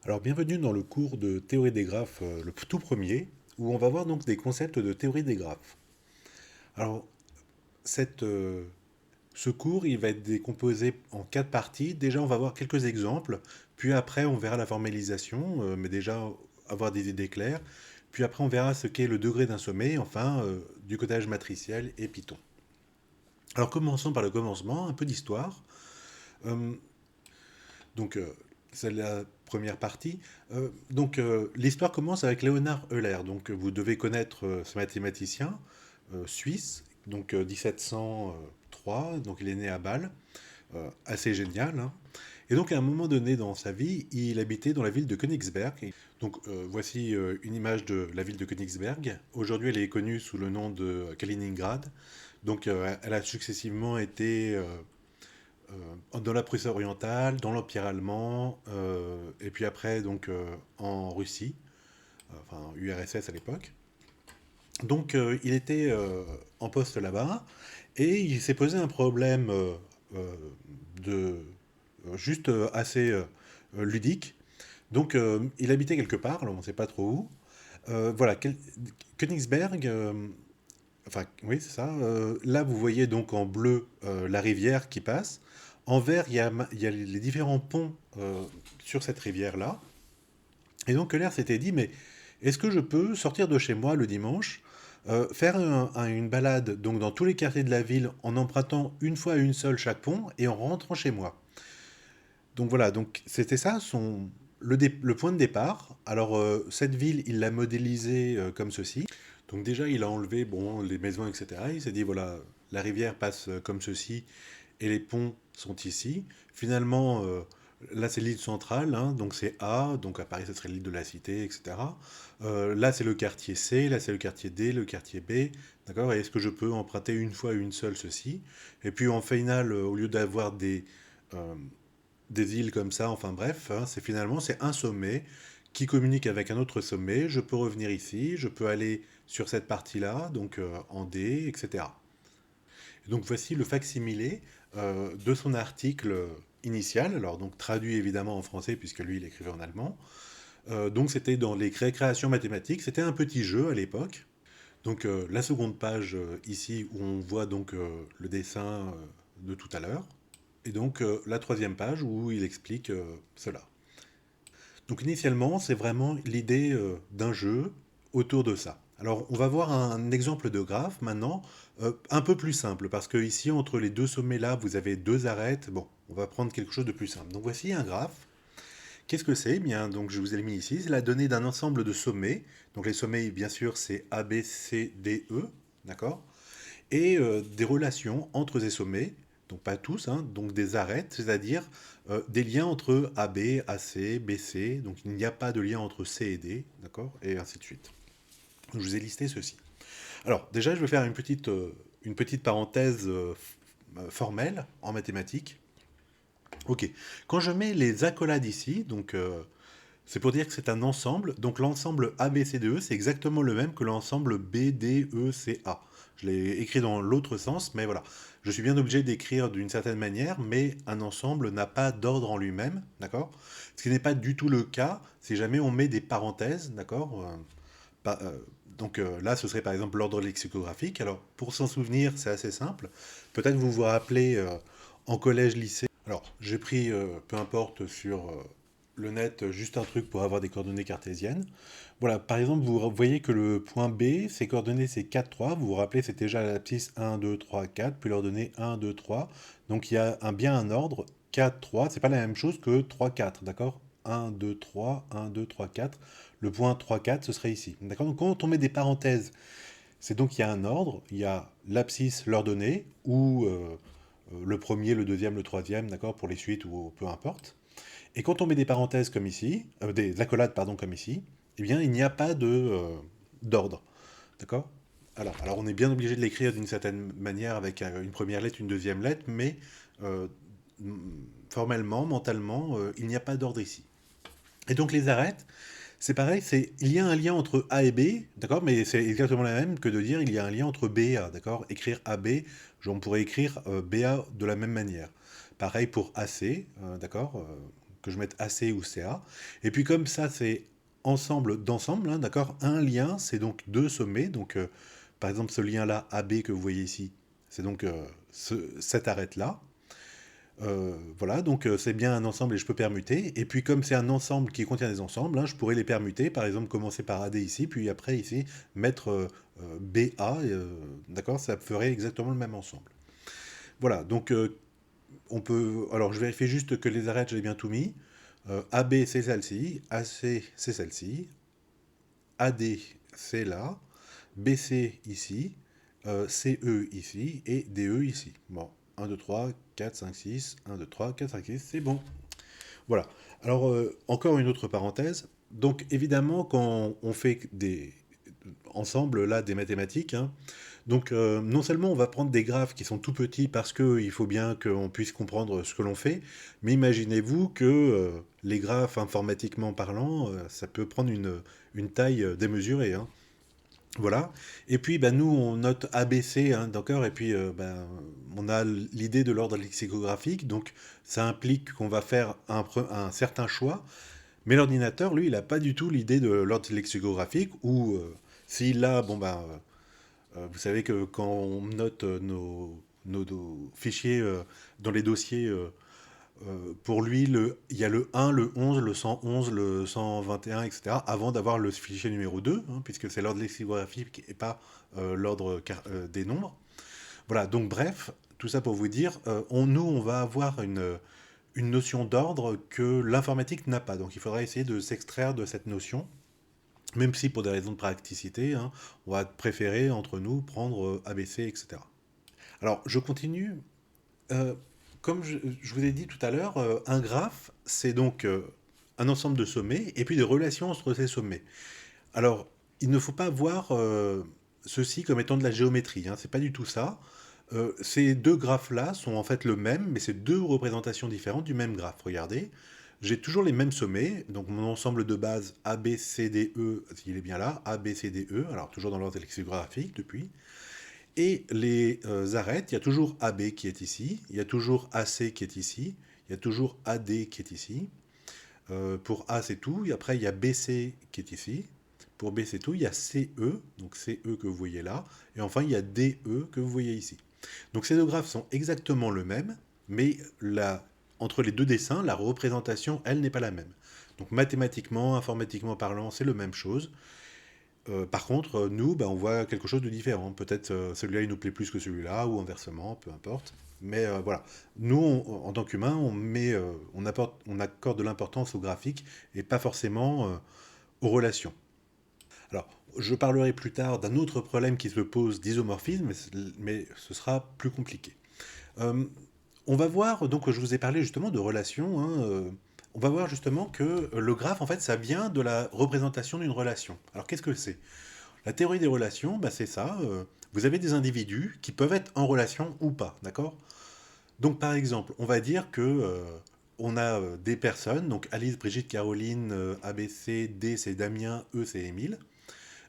Alors, bienvenue dans le cours de théorie des graphes, le tout premier, où on va voir donc des concepts de théorie des graphes. Alors, cette, euh, ce cours, il va être décomposé en quatre parties. Déjà, on va voir quelques exemples, puis après, on verra la formalisation, mais déjà avoir des idées claires. Puis après, on verra ce qu'est le degré d'un sommet, enfin, du codage matriciel et Python. Alors, commençons par le commencement, un peu d'histoire. Euh, Donc, c'est la première partie. L'histoire commence avec Léonard Euler. Donc, vous devez connaître ce mathématicien suisse, donc 1703. Donc, il est né à Bâle, assez génial, hein. Et donc, à un moment donné dans sa vie, il habitait dans la ville de Königsberg. Donc, voici une image de la ville de Königsberg. Aujourd'hui, elle est connue sous le nom de Kaliningrad. Donc, elle a successivement été dans la Prusse orientale, dans l'Empire allemand, et puis après donc en Russie, enfin URSS à l'époque. Donc il était en poste là-bas et il s'est posé un problème euh, de juste assez ludique. Donc il habitait quelque part, alors on ne sait pas trop où. Voilà, Königsberg, enfin oui c'est ça. Là vous voyez donc en bleu la rivière qui passe. En vert, il y a les différents ponts sur cette rivière-là. Et donc Euler s'était dit, mais est-ce que je peux sortir de chez moi le dimanche, faire une balade donc dans tous les quartiers de la ville en empruntant une fois une seule chaque pont et en rentrant chez moi. Donc voilà, donc c'était ça le point de départ. Alors cette ville, il l'a modélisée comme ceci. Donc déjà, il a enlevé bon, les maisons, etc. Il s'est dit, voilà, la rivière passe comme ceci et les ponts sont ici. Finalement, là c'est l'île centrale, hein, donc c'est A, donc à Paris ce serait l'île de la Cité, etc. Là c'est le quartier C, là c'est le quartier D, le quartier B, d'accord. Et est-ce que je peux emprunter une fois une seule ceci? Et puis en final, au lieu d'avoir euh, des îles comme ça, enfin bref, hein, c'est un sommet qui communique avec un autre sommet. Je peux revenir ici, je peux aller sur cette partie-là, donc en D, etc. Donc voici le facsimilé de son article initial, alors donc traduit évidemment en français puisque lui il écrivait en allemand. Donc c'était dans les créations mathématiques, c'était un petit jeu à l'époque. Donc la seconde page ici où on voit donc le dessin de tout à l'heure. Et donc la troisième page où il explique cela. Donc initialement, c'est vraiment l'idée d'un jeu autour de ça. Alors on va voir un exemple de graphe maintenant, un peu plus simple, parce que ici, entre les deux sommets là, vous avez deux arêtes. Bon, on va prendre quelque chose de plus simple. Donc voici un graphe. Qu'est-ce que c'est? Eh bien, donc je vous ai mis ici, c'est la donnée d'un ensemble de sommets. Donc les sommets, bien sûr, c'est A, B, C, D, E, d'accord? Et des relations entre ces sommets, donc pas tous, hein, donc des arêtes, c'est-à-dire des liens entre AB, AC, BC, donc il n'y a pas de lien entre C et D, d'accord, et ainsi de suite. Donc, je vous ai listé ceci. Alors déjà, je vais faire une petite parenthèse formelle en mathématiques. Ok, quand je mets les accolades ici, donc c'est pour dire que c'est un ensemble. Donc l'ensemble ABCDE, c'est exactement le même que l'ensemble BDECA. Je l'ai écrit dans l'autre sens, mais voilà. Je suis bien obligé d'écrire d'une certaine manière, mais un ensemble n'a pas d'ordre en lui-même, d'accord? Ce qui n'est pas du tout le cas si jamais on met des parenthèses, d'accord? Pas- euh, Là, ce serait par exemple l'ordre lexicographique. Alors, pour s'en souvenir, c'est assez simple. Peut-être vous vous rappelez en collège, lycée. Alors, j'ai pris, peu importe, sur le net, juste un truc pour avoir des coordonnées cartésiennes. Voilà, par exemple, vous voyez que le point B, ses coordonnées, c'est 4 3. Vous vous rappelez, c'est déjà l'abscisse 1, 2, 3, 4, puis l'ordonnée 1, 2, 3. Donc, il y a bien un ordre. 4 3, c'est pas la même chose que 3 4, d'accord? 1, 2, 3, 1, 2, 3, 4. Le point 3 4, ce serait ici. D'accord? Donc, quand on met des parenthèses, c'est donc il y a un ordre, il y a l'abscisse, l'ordonnée, ou le premier, le deuxième, le troisième, d'accord, pour les suites ou peu importe. Et quand on met des parenthèses comme ici, des accolades, pardon, comme ici, eh bien, il n'y a pas d'ordre, d'accord? Alors, on est bien obligé de l'écrire d'une certaine manière avec une première lettre, une deuxième lettre, mais euh, formellement, mentalement, il n'y a pas d'ordre ici. Et donc les arêtes, c'est pareil, il y a un lien entre A et B, d'accord, mais c'est exactement la même que de dire il y a un lien entre B et A, d'accord. Écrire AB, on pourrait écrire BA de la même manière. Pareil pour AC, d'accord. que je mette AC ou CA. Et puis comme ça, c'est ensemble d'ensemble, hein, d'accord? Un lien, c'est donc deux sommets. Donc, par exemple, ce lien-là, AB que vous voyez ici, c'est donc cette arête-là. Voilà, donc c'est bien un ensemble et je peux permuter. Et puis comme c'est un ensemble qui contient des ensembles, hein, je pourrais les permuter. Par exemple, commencer par AD ici, puis après ici, mettre BA. D'accord, ça ferait exactement le même ensemble. Voilà, donc on peut. Alors je vérifie juste que les arêtes, j'ai bien tout mis. AB, c'est celle-ci. AC, c'est celle-ci. AD, c'est là. BC ici. CE ici. Et DE ici. Bon, 1, 2, 3, 4, 5, 6. 1, 2, 3, 4, 5, 6. C'est bon. Voilà. Alors, encore une autre parenthèse. Donc, évidemment, quand on fait ensemble là des mathématiques, hein, donc non seulement on va prendre des graphes qui sont tout petits parce qu'il faut bien qu'on puisse comprendre ce que l'on fait, mais imaginez-vous que les graphes informatiquement parlant, ça peut prendre une taille démesurée, hein. Voilà. Et puis, ben, nous, on note ABC, hein, d'accord. Et puis, ben, on a l'idée de l'ordre lexicographique. Donc, ça implique qu'on va faire un certain choix. Mais l'ordinateur, lui, il n'a pas du tout l'idée de l'ordre lexicographique. Ou, s'il a, bon, ben, vous savez que quand on note nos fichiers dans les dossiers, pour lui, il y a le 1, le 11, le 111, le 121, etc., avant d'avoir le fichier numéro 2, hein, puisque c'est l'ordre lexicographique et pas l'ordre des nombres. Voilà, donc bref, tout ça pour vous dire, nous, on va avoir une notion d'ordre que l'informatique n'a pas. Donc il faudra essayer de s'extraire de cette notion, même si pour des raisons de praticité, hein, on va préférer entre nous prendre ABC, etc. Alors, je continue. Euh, Comme je vous ai dit tout à l'heure, un graphe, c'est donc un ensemble de sommets et puis des relations entre ces sommets. Alors, il ne faut pas voir ceci comme étant de la géométrie, hein, c'est pas du tout ça. Ces deux graphes-là sont en fait le même, mais c'est deux représentations différentes du même graphe. Regardez, j'ai toujours les mêmes sommets, donc mon ensemble de base A, B, C, D, E, il est bien là, A, B, C, D, E, alors toujours dans l'ordre lexicographique depuis. Et les arêtes, il y a toujours AB qui est ici, il y a toujours AC qui est ici, il y a toujours AD qui est ici. Pour A, c'est tout. Et après, il y a BC qui est ici. Pour B, c'est tout. Il y a CE, donc CE que vous voyez là. Et enfin, il y a DE que vous voyez ici. Donc ces deux graphes sont exactement le même, mais entre les deux dessins, la représentation, elle, n'est pas la même. Donc mathématiquement, informatiquement parlant, c'est la même chose. Par contre, nous, bah, on voit quelque chose de différent. Peut-être celui-là, il nous plaît plus que celui-là, ou inversement, peu importe. Mais voilà, nous, en tant qu'humains, on accorde de l'importance au graphique et pas forcément aux relations. Alors, je parlerai plus tard d'un autre problème qui se pose d'isomorphisme, mais ce sera plus compliqué. Euh, on va voir, donc je vous ai parlé justement de relations, hein, on va voir justement que le graphe, en fait, ça vient de la représentation d'une relation. Alors qu'est-ce que c'est? La théorie des relations, bah, c'est ça. Vous avez des individus qui peuvent être en relation ou pas, d'accord? Donc par exemple, on va dire que on a des personnes, donc Alice, Brigitte, Caroline, ABC, D c'est Damien, E c'est Émile.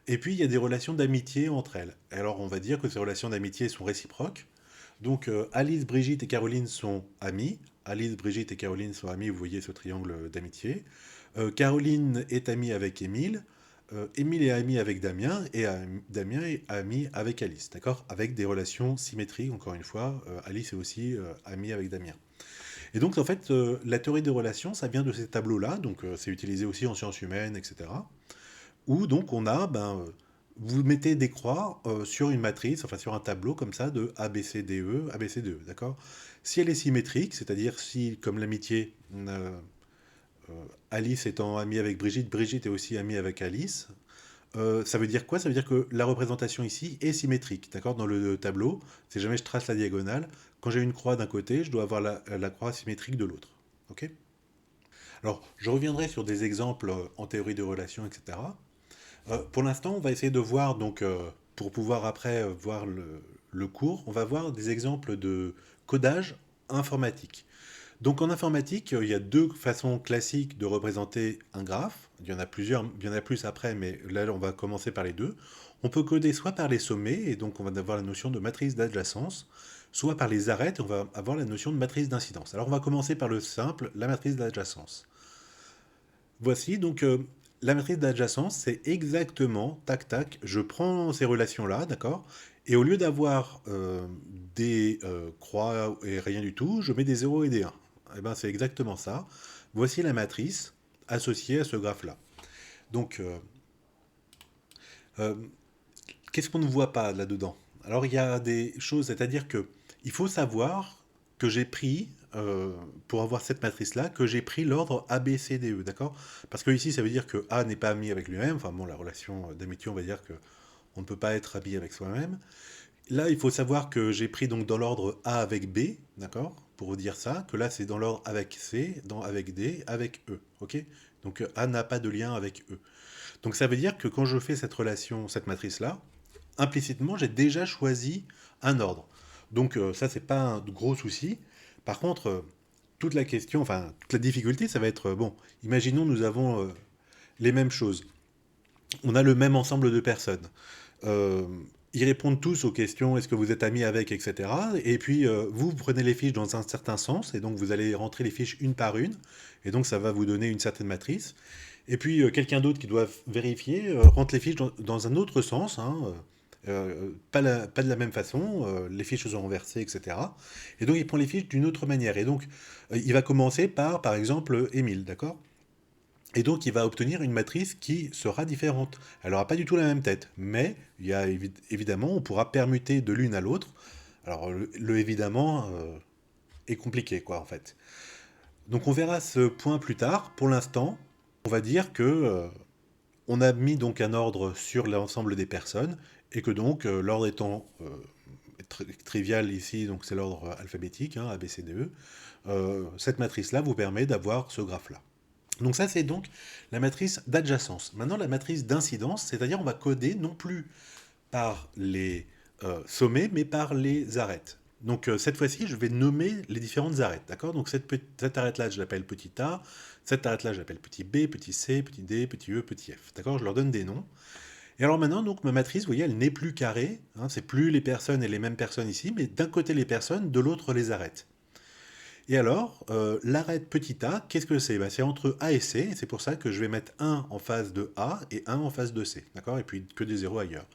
Et puis il y a des relations d'amitié entre elles. Alors on va dire que ces relations d'amitié sont réciproques. Donc Alice, Brigitte et Caroline sont amies. Alice, Brigitte et Caroline sont amies, vous voyez ce triangle d'amitié. Caroline est amie avec Émile. Émile est ami avec Damien et Damien est ami avec Alice, d'accord? Avec des relations symétriques, encore une fois. Alice est aussi amie avec Damien. Et donc, en fait, la théorie des relations, ça vient de ces tableaux-là, donc c'est utilisé aussi en sciences humaines, etc. Où donc on a, vous mettez des croix sur une matrice, enfin sur un tableau comme ça de A, B, C, D, E, A, B, C, D, E, d'accord? Si elle est symétrique, c'est-à-dire si, comme l'amitié, Alice étant amie avec Brigitte, Brigitte est aussi amie avec Alice, ça veut dire quoi? Ça veut dire que la représentation ici est symétrique, d'accord? Dans le tableau, si jamais je trace la diagonale, quand j'ai une croix d'un côté, je dois avoir la croix symétrique de l'autre. Ok? Alors, je reviendrai sur des exemples en théorie de relations, etc. Pour l'instant, on va essayer de voir, donc, pour pouvoir après voir le cours, on va voir des exemples de codage informatique. Donc en informatique, il y a deux façons classiques de représenter un graphe. Il y en a plusieurs, il y en a plus après, mais là on va commencer par les deux. On peut coder soit par les sommets, et donc on va avoir la notion de matrice d'adjacence, soit par les arêtes, et on va avoir la notion de matrice d'incidence. Alors on va commencer par le simple, la matrice d'adjacence. Voici donc la matrice d'adjacence, c'est exactement, tac tac, je prends ces relations-là, d'accord? Et au lieu d'avoir des croix et rien du tout, je mets des 0 et des 1. Et ben c'est exactement ça. Voici la matrice associée à ce graphe-là. Donc, euh, qu'est-ce qu'on ne voit pas là-dedans? Alors il y a des choses, c'est-à-dire que il faut savoir que j'ai pris, pour avoir cette matrice-là, que j'ai pris l'ordre A, B, C, D, E, d'accord? Parce que ici, ça veut dire que A n'est pas ami avec lui-même, enfin bon, la relation d'amitié, on va dire que on ne peut pas être ami avec soi-même. Là, il faut savoir que j'ai pris donc dans l'ordre A avec B, d'accord? Pour vous dire ça, que là c'est dans l'ordre avec C, avec D, avec E, ok? Donc A n'a pas de lien avec E. Donc ça veut dire que quand je fais cette relation, cette matrice-là, implicitement, j'ai déjà choisi un ordre. Donc ça, c'est pas un gros souci. Par contre, toute la question, enfin, toute la difficulté, ça va être, bon, imaginons nous avons les mêmes choses. On a le même ensemble de personnes. Euh, Ils répondent tous aux questions, est-ce que vous êtes amis avec, etc. Et puis, vous prenez les fiches dans un certain sens, et donc vous allez rentrer les fiches une par une, et donc ça va vous donner une certaine matrice. Et puis, quelqu'un d'autre qui doit vérifier rentre les fiches dans un autre sens, hein, pas de la même façon, les fiches sont renversées, etc. Et donc, il prend les fiches d'une autre manière. Et donc, il va commencer par exemple, Émile, d'accord? Et donc, il va obtenir une matrice qui sera différente. Elle n'aura pas du tout la même tête, mais il y a évidemment, on pourra permuter de l'une à l'autre. Alors, le évidemment est compliqué, quoi, en fait. Donc, on verra ce point plus tard. Pour l'instant, on va dire que on a mis donc un ordre sur l'ensemble des personnes et que donc l'ordre étant trivial ici, donc c'est l'ordre alphabétique, hein, A, B, C, D, E, cette matrice-là vous permet d'avoir ce graphe-là. Donc ça, c'est donc la matrice d'adjacence. Maintenant, la matrice d'incidence, c'est-à-dire on va coder non plus par les sommets, mais par les arêtes. Donc cette fois-ci, je vais nommer les différentes arêtes, d'accord? Donc cette arête-là, je l'appelle petit a, cette arête-là, je l'appelle petit b, petit c, petit d, petit e, petit f, d'accord? Je leur donne des noms. Et alors maintenant, donc ma matrice, vous voyez, elle n'est plus carrée, hein, c'est plus les personnes et les mêmes personnes ici, mais d'un côté les personnes, de l'autre les arêtes. Et alors, l'arête petit a, qu'est-ce que c'est? Ben, c'est entre A et C, et c'est pour ça que je vais mettre un en face de A et un en face de C, d'accord? Et puis que des zéros ailleurs.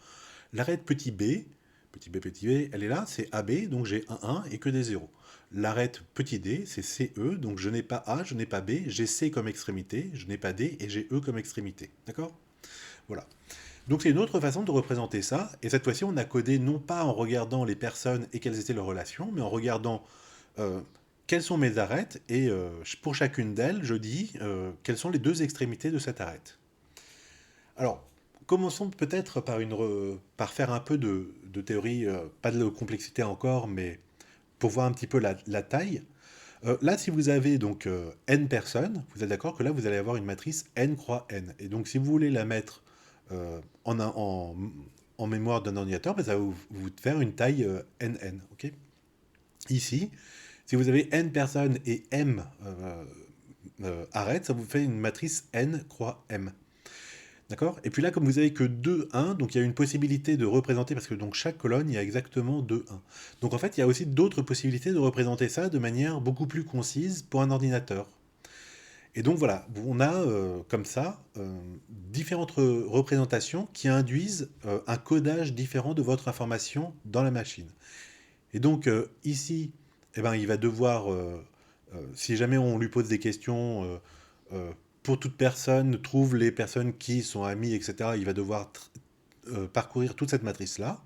L'arête petit b, elle est là, c'est AB, donc j'ai un et que des zéros. L'arête petit d, c'est CE, donc je n'ai pas A, je n'ai pas B, j'ai C comme extrémité, je n'ai pas D et j'ai E comme extrémité, d'accord? Voilà. Donc c'est une autre façon de représenter ça, et cette fois-ci on a codé non pas en regardant les personnes et quelles étaient leurs relations, mais en regardant euh, quelles sont mes arêtes, et pour chacune d'elles, je dis quelles sont les deux extrémités de cette arête. Alors, commençons peut-être par faire un peu de théorie, pas de complexité encore, mais pour voir un petit peu la taille. Là, si vous avez donc n personnes, vous êtes d'accord que là, vous allez avoir une matrice n croix n. Et donc, si vous voulez la mettre en mémoire d'un ordinateur, ben, ça va vous faire une taille nn. Ok. Ici, si vous avez n personnes et m arêtes, ça vous fait une matrice n croix m. D'accord? Et puis là, comme vous avez que 2 1, donc il y a une possibilité de représenter, parce que donc chaque colonne, il y a exactement 2 1. Donc en fait, il y a aussi d'autres possibilités de représenter ça de manière beaucoup plus concise pour un ordinateur. Et donc voilà, on a comme ça différentes représentations qui induisent un codage différent de votre information dans la machine. Et donc ici, eh ben, il va devoir, si jamais on lui pose des questions, pour toute personne, trouve les personnes qui sont amies, etc., il va devoir parcourir toute cette matrice-là,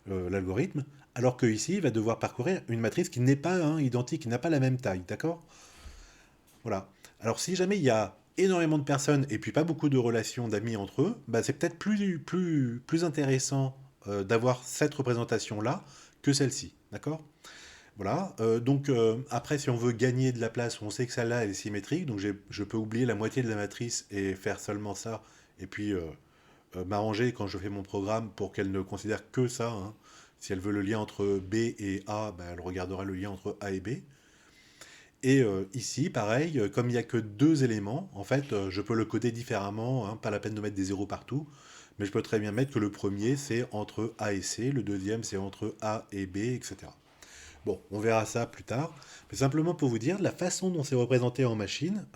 l'algorithme, alors que ici, il va devoir parcourir une matrice qui n'est pas identique, qui n'a pas la même taille, d'accord? Voilà. Alors si jamais il y a énormément de personnes et puis pas beaucoup de relations d'amis entre eux, bah, c'est peut-être plus intéressant d'avoir cette représentation-là que celle-ci, d'accord? Voilà. Donc après, si on veut gagner de la place, on sait que celle-là elle est symétrique, donc je peux oublier la moitié de la matrice et faire seulement ça, et puis m'arranger quand je fais mon programme pour qu'elle ne considère que ça, hein. Si elle veut le lien entre B et A, ben, elle regardera le lien entre A et B. Et ici, pareil, comme il n'y a que deux éléments, en fait, je peux le coder différemment, hein, pas la peine de mettre des zéros partout, mais je peux très bien mettre que le premier c'est entre A et C, le deuxième c'est entre A et B, etc. Bon, on verra ça plus tard, mais simplement pour vous dire, la façon dont c'est représenté en machine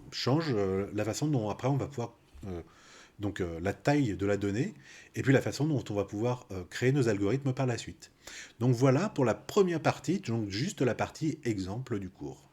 change la façon dont après on va pouvoir, la taille de la donnée, et puis la façon dont on va pouvoir créer nos algorithmes par la suite. Donc voilà pour la première partie, donc juste la partie exemple du cours.